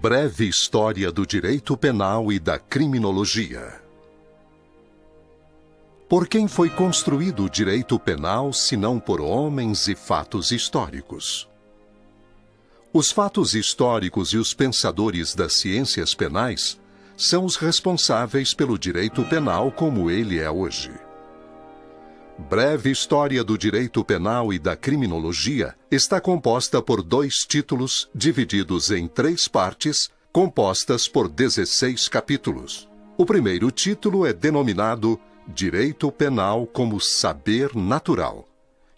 Breve história do direito penal e da criminologia. Por quem foi construído o direito penal, senão por homens e fatos históricos? Os fatos históricos e os pensadores das ciências penais são os responsáveis pelo direito penal como ele é hoje. Breve História do Direito Penal e da Criminologia está composta por 2 títulos divididos em 3 partes, compostas por 16 capítulos. O primeiro título é denominado Direito Penal como Saber Natural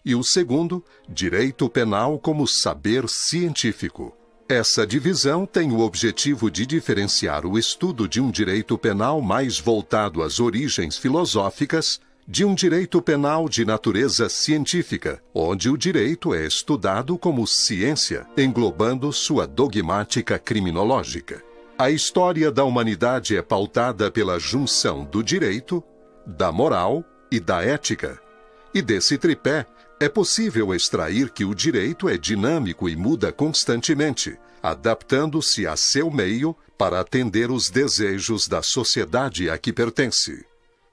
e o segundo, Direito Penal como Saber Científico. Essa divisão tem o objetivo de diferenciar o estudo de um direito penal mais voltado às origens filosóficas de um direito penal de natureza científica, onde o direito é estudado como ciência, englobando sua dogmática criminológica. A história da humanidade é pautada pela junção do direito, da moral e da ética. E desse tripé, é possível extrair que o direito é dinâmico e muda constantemente, adaptando-se a seu meio para atender os desejos da sociedade a que pertence.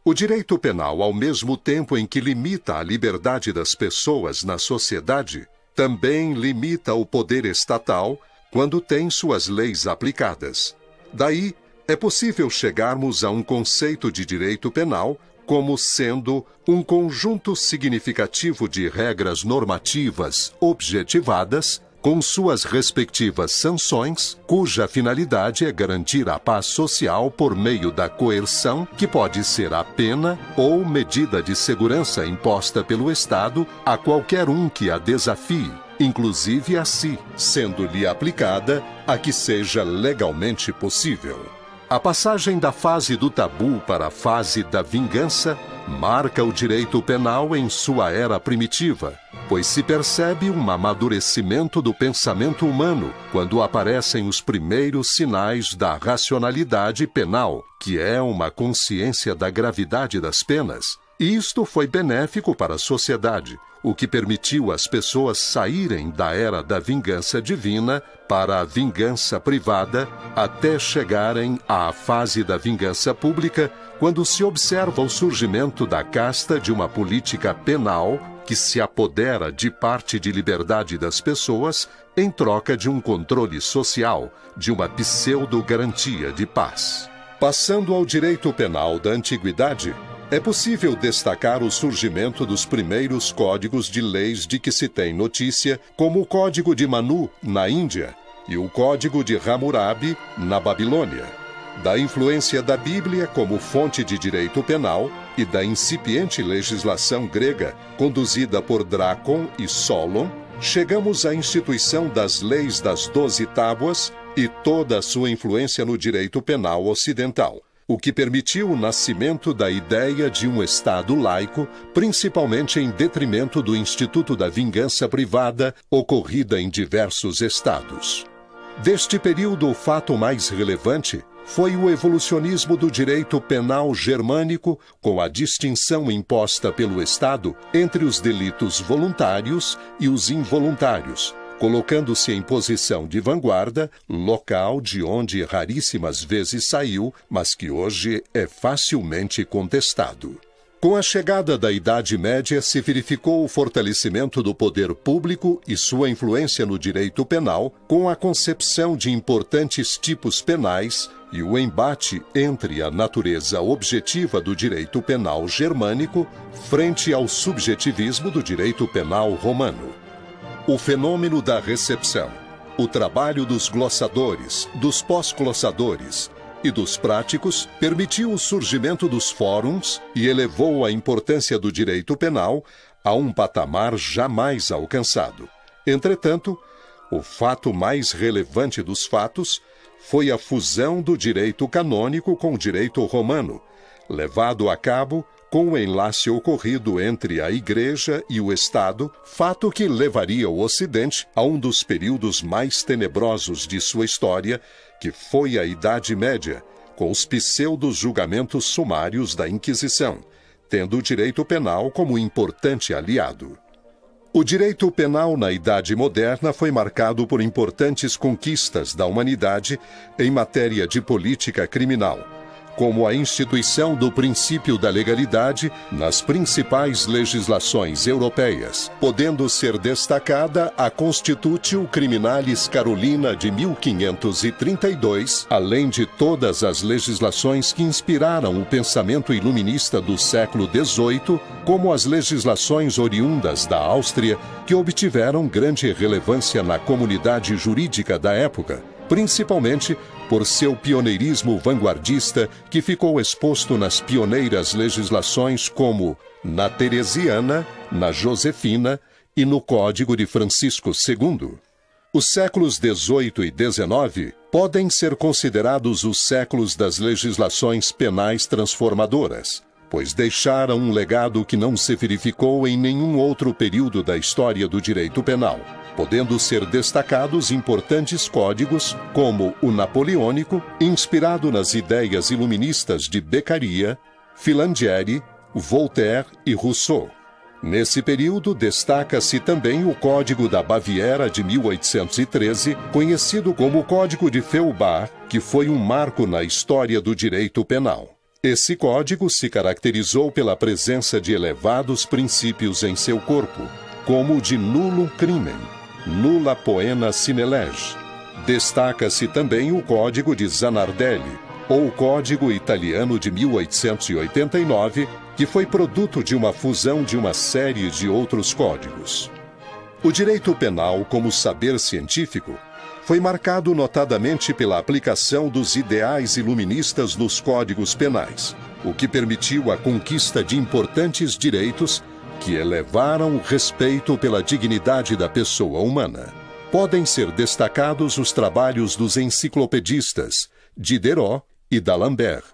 O direito penal, ao mesmo tempo em que limita a liberdade das pessoas na sociedade, também limita o poder estatal quando tem suas leis aplicadas. Daí, é possível chegarmos a um conceito de direito penal como sendo um conjunto significativo de regras normativas objetivadas com suas respectivas sanções, cuja finalidade é garantir a paz social por meio da coerção, que pode ser a pena ou medida de segurança imposta pelo Estado a qualquer um que a desafie, inclusive a si, sendo-lhe aplicada a que seja legalmente possível. A passagem da fase do tabu para a fase da vingança marca o direito penal em sua era primitiva, pois se percebe um amadurecimento do pensamento humano quando aparecem os primeiros sinais da racionalidade penal, que é uma consciência da gravidade das penas. E isto foi benéfico para a sociedade, o que permitiu às pessoas saírem da era da vingança divina para a vingança privada, até chegarem à fase da vingança pública, quando se observa o surgimento da casta de uma política penal que se apodera de parte de liberdade das pessoas em troca de um controle social, de uma pseudo-garantia de paz. Passando ao direito penal da antiguidade, é possível destacar o surgimento dos primeiros códigos de leis de que se tem notícia, como o Código de Manu, na Índia, e o Código de Hammurabi, na Babilônia. Da influência da Bíblia como fonte de direito penal e da incipiente legislação grega, conduzida por Drácon e Solon, chegamos à instituição das leis das 12 tábuas e toda a sua influência no direito penal ocidental, o que permitiu o nascimento da ideia de um Estado laico, principalmente em detrimento do Instituto da Vingança Privada, ocorrida em diversos estados. Deste período, o fato mais relevante foi o evolucionismo do direito penal germânico, com a distinção imposta pelo Estado entre os delitos voluntários e os involuntários, colocando-se em posição de vanguarda, local de onde raríssimas vezes saiu, mas que hoje é facilmente contestado. Com a chegada da Idade Média, se verificou o fortalecimento do poder público e sua influência no direito penal, com a concepção de importantes tipos penais e o embate entre a natureza objetiva do direito penal germânico frente ao subjetivismo do direito penal romano. O fenômeno da recepção, o trabalho dos glossadores, dos pós-glossadores e dos práticos permitiu o surgimento dos fóruns e elevou a importância do direito penal a um patamar jamais alcançado. Entretanto, o fato mais relevante dos fatos foi a fusão do direito canônico com o direito romano, levado a cabo com o enlace ocorrido entre a Igreja e o Estado, fato que levaria o Ocidente a um dos períodos mais tenebrosos de sua história, que foi a Idade Média, com os pseudo-julgamentos sumários da Inquisição, tendo o direito penal como importante aliado. O direito penal na Idade Moderna foi marcado por importantes conquistas da humanidade em matéria de política criminal, como a instituição do princípio da legalidade nas principais legislações europeias, podendo ser destacada a Constitutio Criminalis Carolina de 1532, além de todas as legislações que inspiraram o pensamento iluminista do século XVIII, como as legislações oriundas da Áustria, que obtiveram grande relevância na comunidade jurídica da época, principalmente por seu pioneirismo vanguardista que ficou exposto nas pioneiras legislações como na Teresiana, na Josefina e no Código de Francisco II. Os séculos XVIII e XIX podem ser considerados os séculos das legislações penais transformadoras, pois deixaram um legado que não se verificou em nenhum outro período da história do direito penal, podendo ser destacados importantes códigos como o napoleônico, inspirado nas ideias iluministas de Beccaria, Filangieri, Voltaire e Rousseau. Nesse período, destaca-se também o Código da Baviera de 1813, conhecido como o Código de Feuerbach, que foi um marco na história do direito penal. Esse código se caracterizou pela presença de elevados princípios em seu corpo, como o de nullum crimen, nulla poena sine lege. Destaca-se também o Código de Zanardelli, ou o Código Italiano de 1889, que foi produto de uma fusão de uma série de outros códigos. O direito penal, como saber científico, foi marcado notadamente pela aplicação dos ideais iluministas nos códigos penais, o que permitiu a conquista de importantes direitos que elevaram o respeito pela dignidade da pessoa humana. Podem ser destacados os trabalhos dos enciclopedistas Diderot e d'Alembert,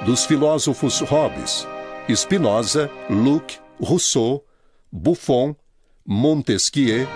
dos filósofos Hobbes, Spinoza, Locke, Rousseau, Buffon, Montesquieu,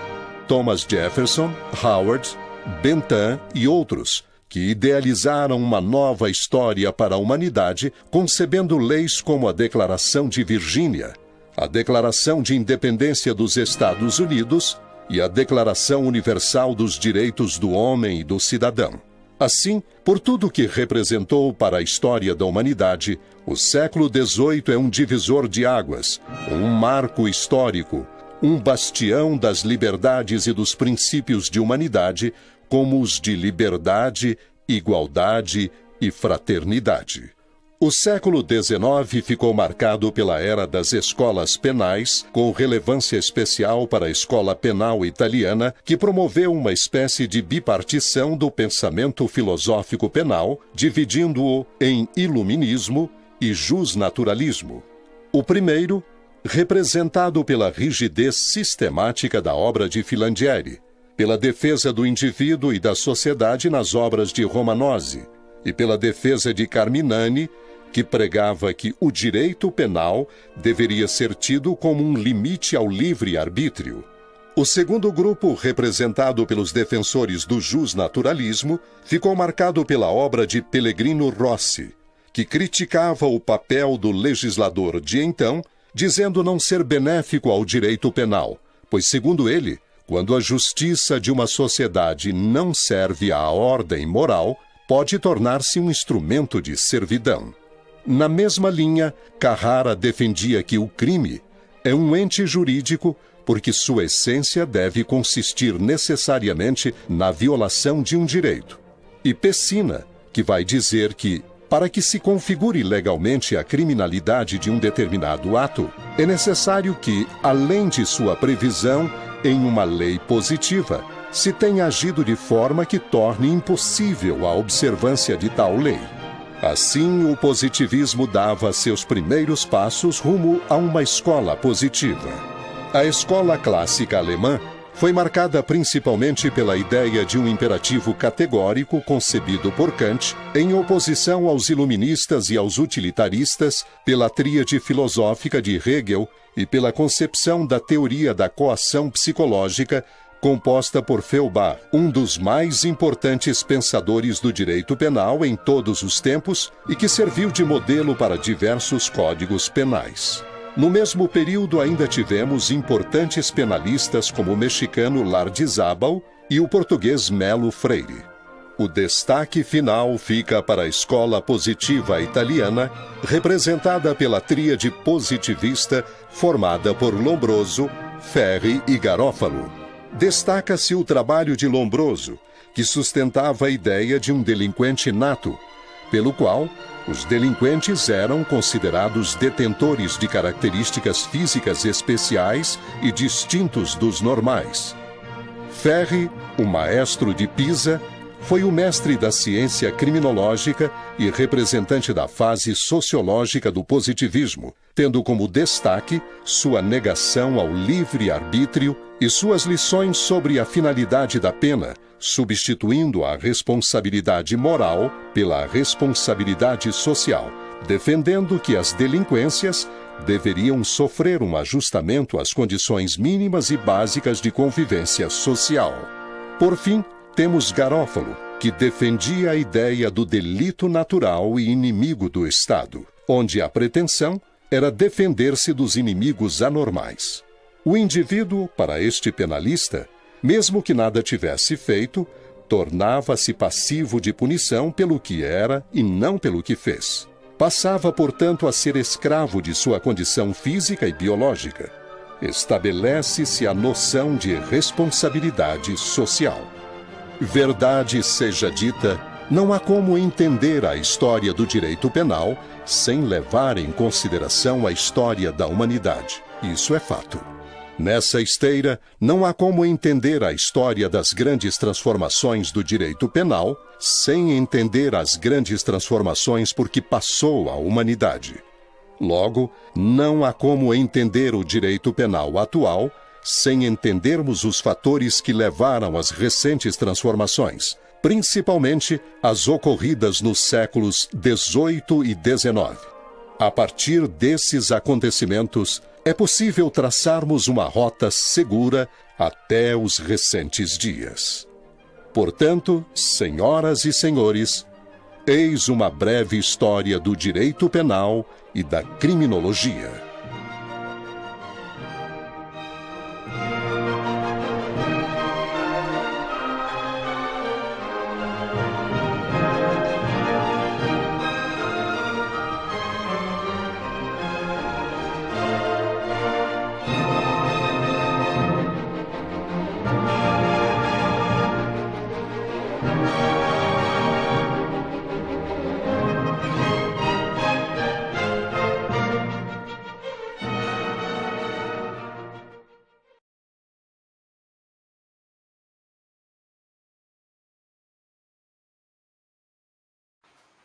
Thomas Jefferson, Howard, Bentham e outros, que idealizaram uma nova história para a humanidade, concebendo leis como a Declaração de Virgínia, a Declaração de Independência dos Estados Unidos e a Declaração Universal dos Direitos do Homem e do Cidadão. Assim, por tudo que representou para a história da humanidade, o século XVIII é um divisor de águas, um marco histórico, um bastião das liberdades e dos princípios de humanidade, como os de liberdade, igualdade e fraternidade. O século XIX ficou marcado pela era das escolas penais, com relevância especial para a escola penal italiana, que promoveu uma espécie de bipartição do pensamento filosófico penal, dividindo-o em iluminismo e jusnaturalismo. O primeiro, representado pela rigidez sistemática da obra de Filangieri, pela defesa do indivíduo e da sociedade nas obras de Romanosi, e pela defesa de Carminani, que pregava que o direito penal deveria ser tido como um limite ao livre-arbítrio. O segundo grupo, representado pelos defensores do jusnaturalismo, ficou marcado pela obra de Pellegrino Rossi, que criticava o papel do legislador de então, dizendo não ser benéfico ao direito penal, pois, segundo ele, quando a justiça de uma sociedade não serve à ordem moral, pode tornar-se um instrumento de servidão. Na mesma linha, Carrara defendia que o crime é um ente jurídico porque sua essência deve consistir necessariamente na violação de um direito. E Pessina, que vai dizer que, para que se configure legalmente a criminalidade de um determinado ato, é necessário que, além de sua previsão em uma lei positiva, se tenha agido de forma que torne impossível a observância de tal lei. Assim, o positivismo dava seus primeiros passos rumo a uma escola positiva. A escola clássica alemã foi marcada principalmente pela ideia de um imperativo categórico concebido por Kant, em oposição aos iluministas e aos utilitaristas, pela tríade filosófica de Hegel e pela concepção da teoria da coação psicológica, composta por Feuerbach, um dos mais importantes pensadores do direito penal em todos os tempos e que serviu de modelo para diversos códigos penais. No mesmo período, ainda tivemos importantes penalistas como o mexicano Lardizábal e o português Melo Freire. O destaque final fica para a escola positiva italiana, representada pela tríade positivista formada por Lombroso, Ferri e Garofalo. Destaca-se o trabalho de Lombroso, que sustentava a ideia de um delinquente nato, pelo qual os delinquentes eram considerados detentores de características físicas especiais e distintos dos normais. Ferri, o maestro de Pisa, foi o mestre da ciência criminológica e representante da fase sociológica do positivismo, tendo como destaque sua negação ao livre-arbítrio e suas lições sobre a finalidade da pena, substituindo a responsabilidade moral pela responsabilidade social, defendendo que as delinquências deveriam sofrer um ajustamento às condições mínimas e básicas de convivência social. Por fim, temos Garofalo, que defendia a ideia do delito natural e inimigo do Estado, onde a pretensão era defender-se dos inimigos anormais. O indivíduo, para este penalista, mesmo que nada tivesse feito, tornava-se passivo de punição pelo que era e não pelo que fez. Passava, portanto, a ser escravo de sua condição física e biológica. Estabelece-se a noção de responsabilidade social. Verdade seja dita, não há como entender a história do direito penal sem levar em consideração a história da humanidade. Isso é fato. Nessa esteira, não há como entender a história das grandes transformações do direito penal sem entender as grandes transformações por que passou a humanidade. Logo, não há como entender o direito penal atual sem entendermos os fatores que levaram às recentes transformações, principalmente as ocorridas nos séculos XVIII e XIX. A partir desses acontecimentos, é possível traçarmos uma rota segura até os recentes dias. Portanto, senhoras e senhores, eis uma breve história do direito penal e da criminologia.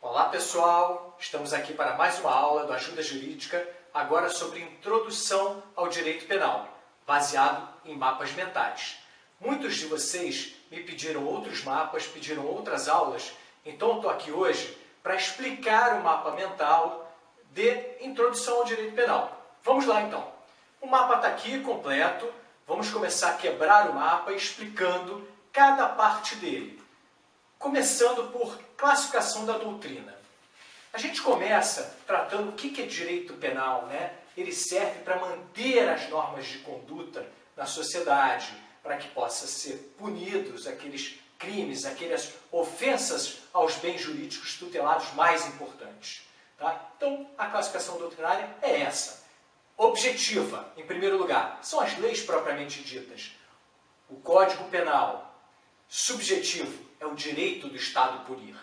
Olá pessoal, estamos aqui para mais uma aula do Ajuda Jurídica, agora sobre introdução ao direito penal, baseado em mapas mentais. Muitos de vocês me pediram outros mapas, pediram outras aulas, então eu estou aqui hoje para explicar o mapa mental de introdução ao direito penal. Vamos lá então. O mapa está aqui completo, vamos começar a quebrar o mapa explicando cada parte dele. Começando por classificação da doutrina. A gente começa tratando o que é direito penal, né? Ele serve para manter as normas de conduta na sociedade, para que possam ser punidos aqueles crimes, aquelas ofensas aos bens jurídicos tutelados mais importantes. Tá? Então, a classificação doutrinária é essa. Objetiva, em primeiro lugar, são as leis propriamente ditas. O Código Penal. Subjetivo é o direito do Estado punir.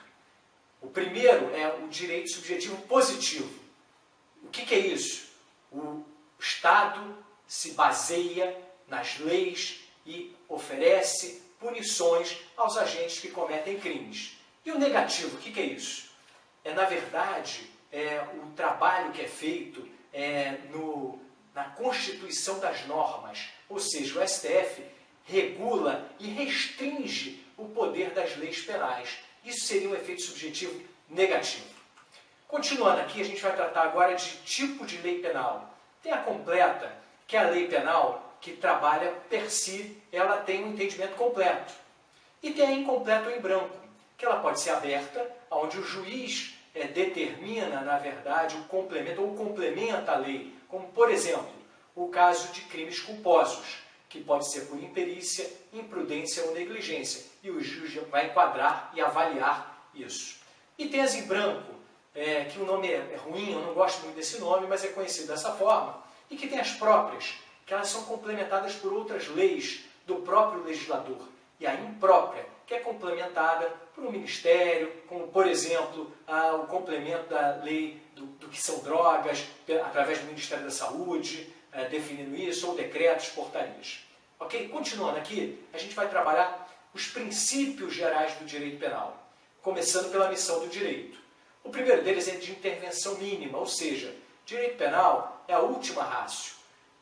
O primeiro é o direito subjetivo positivo. O que é isso? O Estado se baseia nas leis e oferece punições aos agentes que cometem crimes. E o negativo, o que é isso? Na verdade, o trabalho que é feito na constituição das normas, ou seja, o STF regula e restringe o poder das leis penais. Isso seria um efeito subjetivo negativo. Continuando aqui, a gente vai tratar agora de tipo de lei penal. Tem a completa, que é a lei penal que trabalha per si, ela tem um entendimento completo. E tem a incompleta ou em branco, que ela pode ser aberta, onde o juiz determina, na verdade, o complemento ou complementa a lei como, por exemplo, o caso de crimes culposos, que pode ser por imperícia, imprudência ou negligência, e o juiz vai enquadrar e avaliar isso. Itens em branco, que o nome é ruim, eu não gosto muito desse nome, mas é conhecido dessa forma, e que tem as próprias, que elas são complementadas por outras leis do próprio legislador, e a imprópria, que é complementada por um ministério, como, por exemplo, o complemento da lei do que são drogas, através do Ministério da Saúde, definindo isso, ou decretos, portarias. Ok? Continuando aqui, a gente vai trabalhar os princípios gerais do direito penal, começando pela missão do direito. O primeiro deles é de intervenção mínima, ou seja, direito penal é a última ratio,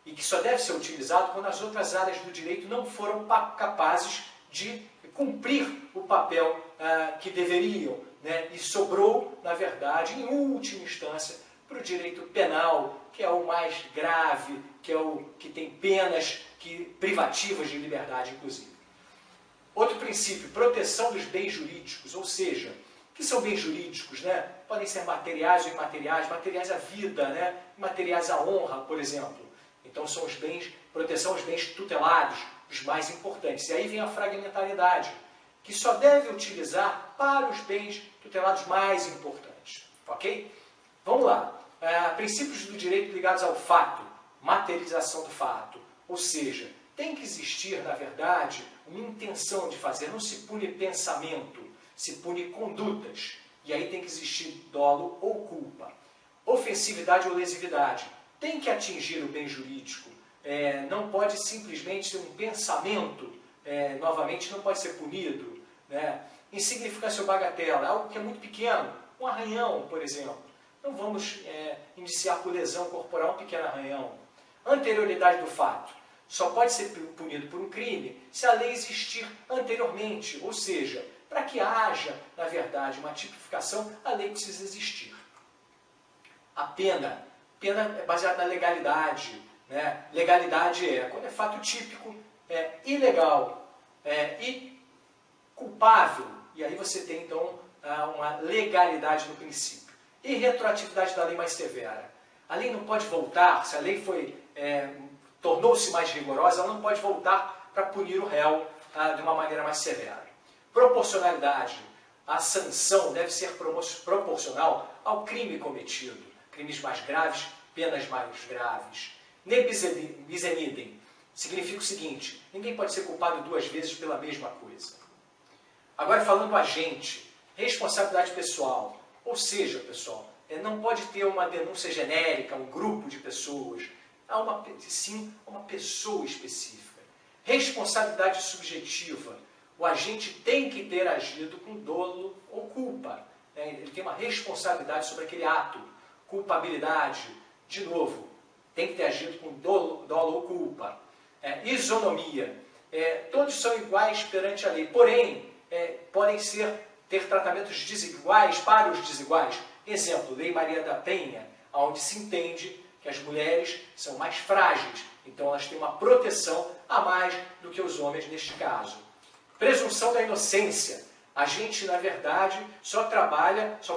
e que só deve ser utilizado quando as outras áreas do direito não foram capazes de cumprir o papel que deveriam, né? E sobrou, na verdade, em última instância, para o direito penal, que é o mais grave, que é o que tem penas privativas de liberdade, inclusive. Outro princípio, proteção dos bens jurídicos, ou seja, o que são bens jurídicos, né? Podem ser materiais ou imateriais, materiais à vida, né? Materiais à honra, por exemplo. Então são os bens, proteção aos bens tutelados, os mais importantes. E aí vem a fragmentariedade, que só deve utilizar para os bens tutelados mais importantes. Ok? Vamos lá. Princípios do direito ligados ao fato, materialização do fato. Ou seja, tem que existir, na verdade, uma intenção de fazer. Não se pune pensamento, se pune condutas. E aí tem que existir dolo ou culpa. Ofensividade ou lesividade. Tem que atingir o bem jurídico. Não pode simplesmente ser um pensamento, novamente não pode ser punido. Né? Insignificância ou bagatela, algo que é muito pequeno. Um arranhão, por exemplo. Não vamos iniciar por lesão corporal um pequeno arranhão. Anterioridade do fato. Só pode ser punido por um crime se a lei existir anteriormente. Ou seja, para que haja, na verdade, uma tipificação, a lei precisa existir. A pena é baseada na legalidade. Né? Legalidade quando é fato típico, ilegal e culpável. E aí você tem, então, uma legalidade no princípio. E retroatividade da lei mais severa. A lei não pode voltar, se a lei tornou-se mais rigorosa, ela não pode voltar para punir o réu de uma maneira mais severa. Proporcionalidade. A sanção deve ser proporcional ao crime cometido. Crimes mais graves, penas mais graves. Ne bis in idem significa o seguinte: ninguém pode ser culpado duas vezes pela mesma coisa. Agora, falando agente, responsabilidade pessoal. Ou seja, pessoal, não pode ter uma denúncia genérica, um grupo de pessoas. Sim, uma pessoa específica. Responsabilidade subjetiva. O agente tem que ter agido com dolo ou culpa. Ele tem uma responsabilidade sobre aquele ato. Culpabilidade, de novo, tem que ter agido com dolo ou culpa. Isonomia. Todos são iguais perante a lei, porém, podem ter tratamentos desiguais para os desiguais. Exemplo, Lei Maria da Penha, onde se entende que as mulheres são mais frágeis, então elas têm uma proteção a mais do que os homens neste caso. Presunção da inocência. A gente, na verdade, só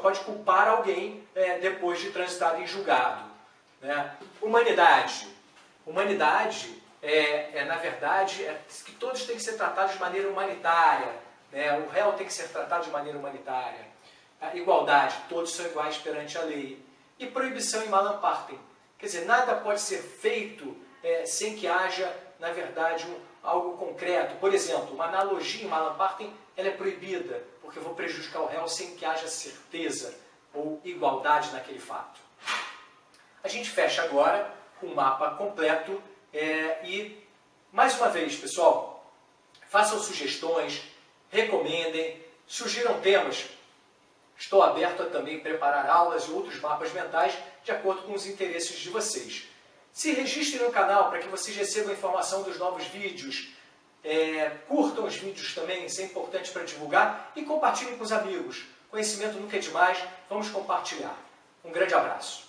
pode culpar alguém depois de transitado em julgado. Né? Humanidade. Humanidade na verdade, que todos têm que ser tratados de maneira humanitária. Né? O réu tem que ser tratado de maneira humanitária. Igualdade. Todos são iguais perante a lei. E proibição em malam partem. Quer dizer, nada pode ser feito sem que haja, na verdade, algo concreto. Por exemplo, uma analogia em malam partem, ela é proibida, porque eu vou prejudicar o réu sem que haja certeza ou igualdade naquele fato. A gente fecha agora com um mapa completo e, mais uma vez, pessoal, façam sugestões, recomendem, sugiram temas. Estou aberto a também preparar aulas e outros mapas mentais de acordo com os interesses de vocês. Se registrem no canal para que vocês recebam informação dos novos vídeos. Curtam os vídeos também, isso é importante para divulgar. E compartilhem com os amigos. Conhecimento nunca é demais, vamos compartilhar. Um grande abraço.